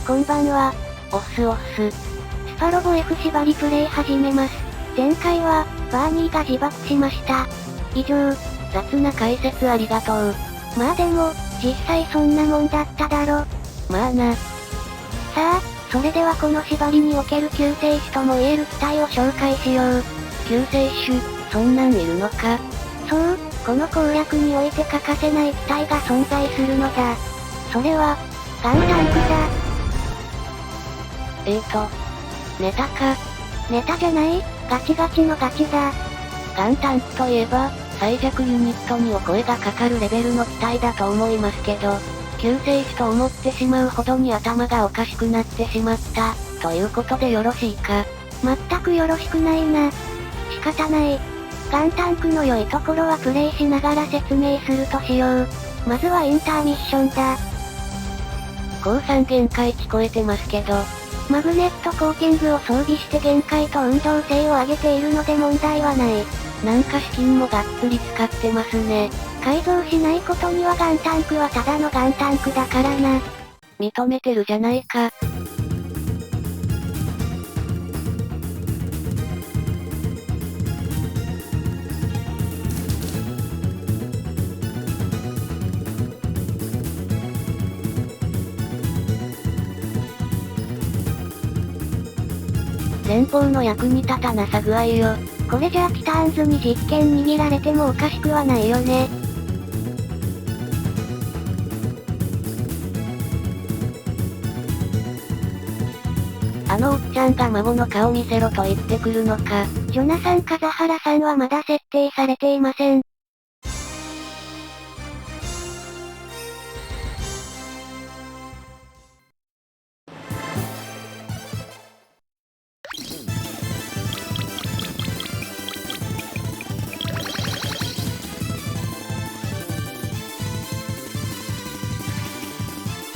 こんばんは。おっすおっす。スパロボ F 縛りプレイ始めます。前回は、バーニーが自爆しました。以上。雑な解説ありがとう。まあでも、実際そんなもんだっただろ。まあな。さあ、それではこの縛りにおける救世主とも言える機体を紹介しよう。救世主、そんなんいるのか。そう、この攻略において欠かせない機体が存在するのだ。それは、ガンタンクだ。ネタか。ネタじゃない？ガチガチのガチだ。ガンタンクといえば、最弱ユニットにお声がかかるレベルの機体だと思いますけど、救世主と思ってしまうほどに頭がおかしくなってしまった、ということでよろしいか。全くよろしくないな。仕方ない。ガンタンクの良いところはプレイしながら説明するとしよう。まずはインターミッションだ。降参限界聞こえてますけど、マグネットコーティングを装備して限界と運動性を上げているので問題はない。なんか資金もがっつり使ってますね。改造しないことにはガンタンクはただのガンタンクだからな。認めてるじゃないか。前方の役に立たなさ具合よ。これじゃあティターンズに実権握られてもおかしくはないよね。あのおっちゃんが孫の顔見せろと言ってくるのか。ジョナサン・カザハラさんはまだ設定されていません。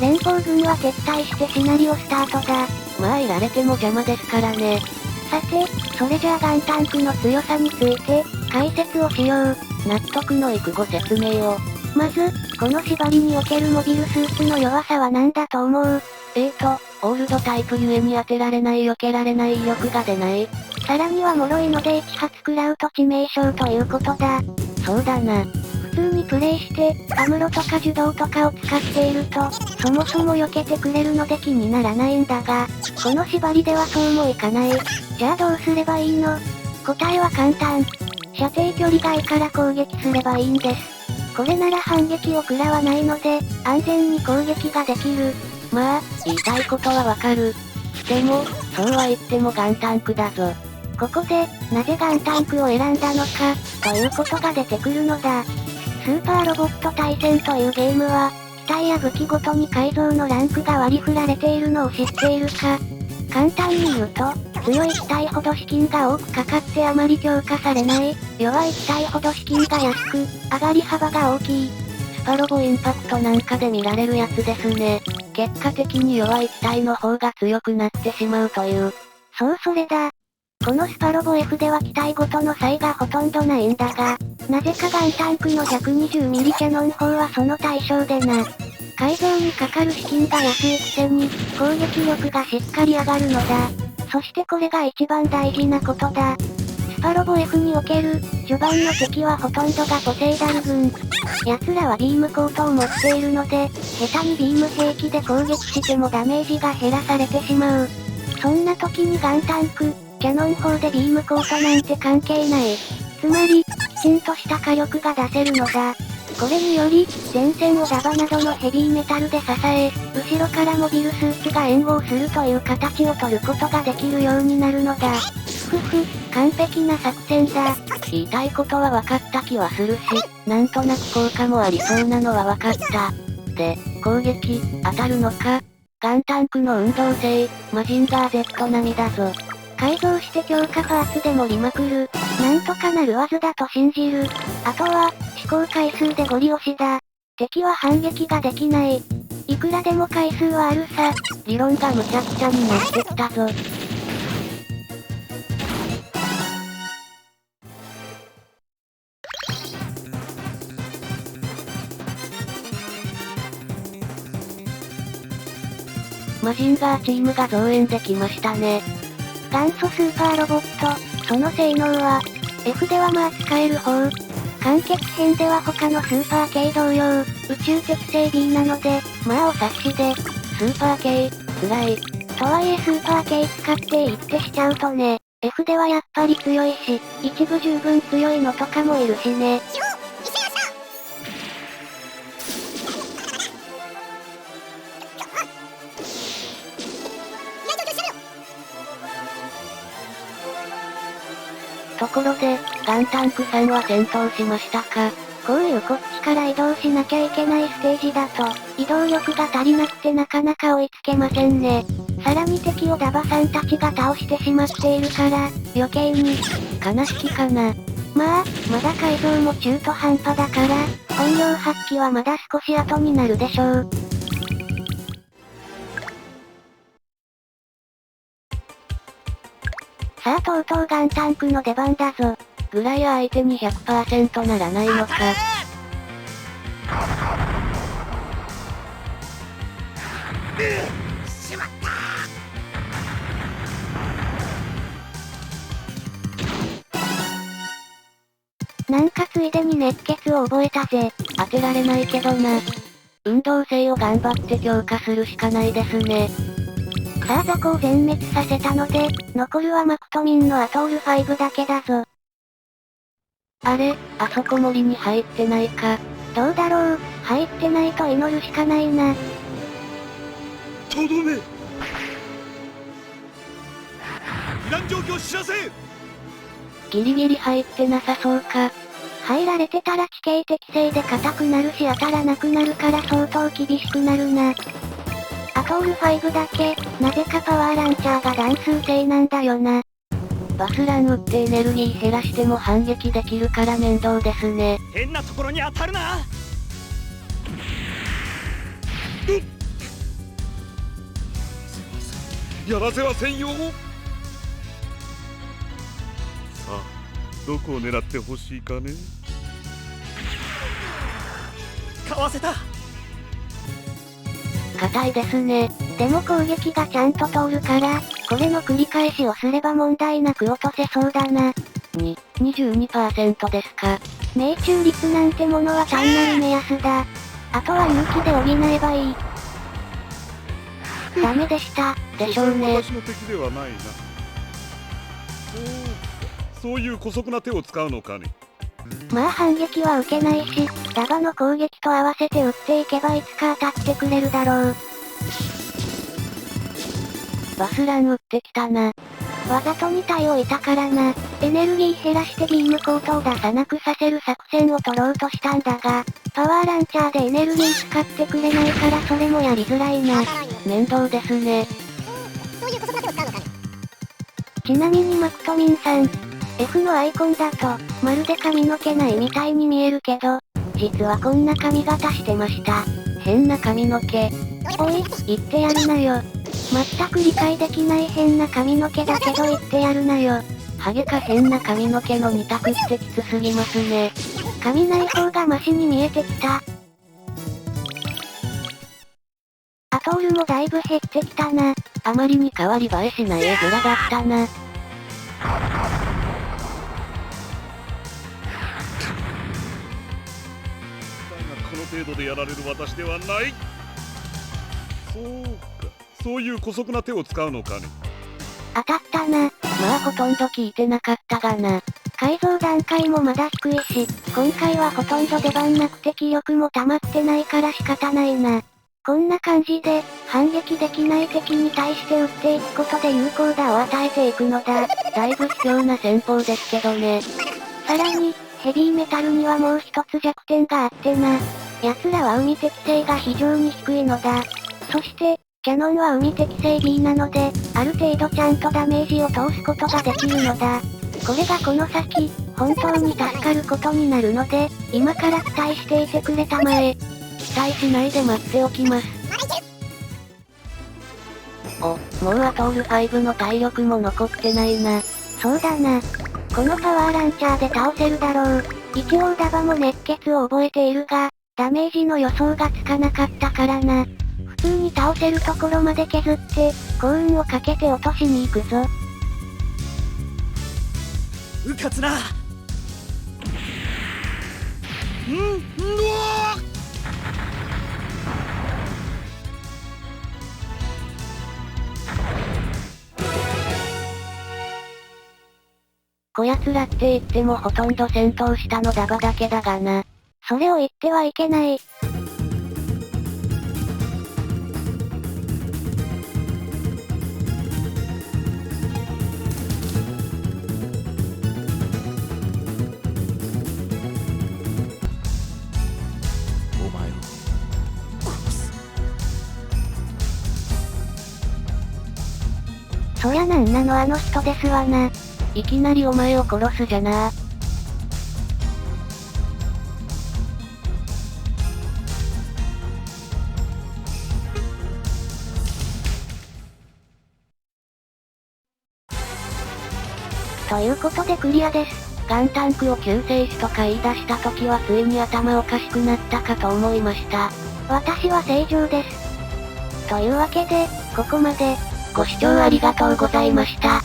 連邦軍は撤退してシナリオスタートだ。まあいられても邪魔ですからね。さて、それじゃあガンタンクの強さについて、解説をしよう。納得のいくご説明を。まず、この縛りにおけるモビルスーツの弱さは何だと思う？オールドタイプゆえに当てられない避けられない威力が出ない。さらには脆いので1発食らうと致命傷ということだ。そうだな。普通にプレイして、アムロとか受動とかを使っていると、そもそも避けてくれるので気にならないんだが、この縛りではそうもいかない。じゃあどうすればいいの？答えは簡単。射程距離外から攻撃すればいいんです。これなら反撃を食らわないので、安全に攻撃ができる。まあ、言いたいことはわかる。でも、そうは言ってもガンタンクだぞ。ここで、なぜガンタンクを選んだのか、ということが出てくるのだ。スーパーロボット対戦というゲームは、機体や武器ごとに改造のランクが割り振られているのを知っているか？簡単に言うと、強い機体ほど資金が多くかかってあまり強化されない、弱い機体ほど資金が安く、上がり幅が大きい。スパロボインパクトなんかで見られるやつですね。結果的に弱い機体の方が強くなってしまうという。そうそれだ。このスパロボ F では機体ごとの差異がほとんどないんだが、なぜかガンタンクの 120mm キャノン砲はその対象でな。改造にかかる資金が安いくせに、攻撃力がしっかり上がるのだ。そしてこれが一番大事なことだ。スパロボ F における、序盤の敵はほとんどがポセイダル軍。奴らはビームコートを持っているので、下手にビーム兵器で攻撃してもダメージが減らされてしまう。そんな時にガンタンク、キャノン砲でビームコートなんて関係ない。つまり、きちんとした火力が出せるのだ。これにより、前線をダバなどのヘビーメタルで支え、後ろからモビルスーツが援護するという形を取ることができるようになるのだ。完璧な作戦だ。言いたいことは分かった気はするし、なんとなく効果もありそうなのは分かった。で、攻撃、当たるのか？ガンタンクの運動性、マジンガー Z 並みだぞ。改造して強化パーツで盛りまくる。なんとかなる技だと信じる。あとは、思考回数でゴリ押しだ。敵は反撃ができない。いくらでも回数はあるさ。理論がむちゃくちゃになってきたぞ。マジンガーチームが増援できましたね。元祖スーパーロボット、その性能は、F ではまあ使える方。完結編では他のスーパー系同様、宇宙適正 B なので、まあお察しで、スーパー系、辛い。とはいえスーパー系使って一手しちゃうとね、F ではやっぱり強いし、一部十分強いのとかもいるしね。ところで、ガンタンクさんは戦闘しましたか？こういうこっちから移動しなきゃいけないステージだと、移動力が足りなくてなかなか追いつけませんね。さらに敵をダバさんたちが倒してしまっているから、余計に、悲しきかな。まあ、まだ改造も中途半端だから、本領発揮はまだ少し後になるでしょう。さあとうとうガンタンクの出番だぞ。ぐらい相手に 100% ならないのか。しまった。なんかついでに熱血を覚えたぜ。当てられないけどな。運動性を頑張って強化するしかないですね。さあ雑魚を全滅させたので、残るはマクトミンのアトール5だけだぞ。あれ、あそこ森に入ってないか。どうだろう、入ってないと祈るしかないな。とどめ。避難状況知らせ。ギリギリ入ってなさそうか。入られてたら地形適正で硬くなるし当たらなくなるから相当厳しくなるな。アトール5だけ、なぜかパワーランチャーが弾数制なんだよな。バスラン打ってエネルギー減らしても反撃できるから面倒ですね。変なところに当たるな。やらせはせんよ。さあ、どこを狙ってほしいかね。かわせた。硬いですね。でも攻撃がちゃんと通るから、これの繰り返しをすれば問題なく落とせそうだな。22% ですか。命中率なんてものは単なる目安だ。あとは勇気で補えばいい。ダメでした。でしょうね。私の敵ではないな。そういう姑息な手を使うのかね。まあ反撃は受けないし、ダバの攻撃と合わせて撃っていけばいつか当たってくれるだろう。バスラン撃ってきたな。わざと2体置いたからな。エネルギー減らしてビームコートを出さなくさせる作戦を取ろうとしたんだが、パワーランチャーでエネルギー使ってくれないからそれもやりづらいな。面倒ですね。ちなみにマクトミンさん、F のアイコンだと、まるで髪の毛ないみたいに見えるけど、実はこんな髪型してました。変な髪の毛。おい、言ってやるなよ。全く理解できない変な髪の毛だけど言ってやるなよ。ハゲか変な髪の毛の2択ってきつすぎますね。髪ない方がマシに見えてきた。アトールもだいぶ減ってきたな。あまりに変わり映えしない絵面だったな。この程度でやられる私ではない。そうか、そういう姑息な手を使うのかね。当たったな。まあほとんど効いてなかったがな。改造段階もまだ低いし、今回はほとんど出番なくて気力も溜まってないから仕方ないな。こんな感じで、反撃できない敵に対して撃っていくことで有効打を与えていくのだ。だいぶ卑怯な戦法ですけどね。さらに、ヘビーメタルにはもう一つ弱点があってな。奴らは海適性が非常に低いのだ。そして、キャノンは海適性 B なので、ある程度ちゃんとダメージを通すことができるのだ。これがこの先、本当に助かることになるので、今から期待していてくれたまえ。期待しないで待っておきます。もうアトール5の体力も残ってないな。そうだな。このパワーランチャーで倒せるだろう。一応ダバも熱血を覚えているが、ダメージの予想がつかなかったからな。普通に倒せるところまで削って、幸運をかけて落としに行くぞ。うかつな。こやつらって言ってもほとんど戦闘したのダバだけだがな。それを言ってはいけない。お前を殺す。そりゃなんなのあの人ですわな。いきなりお前を殺すじゃな。ということでクリアです。ガンタンクを救世主とか言い出した時はついに頭おかしくなったかと思いました。私は正常です。というわけで、ここまで、ご視聴ありがとうございました。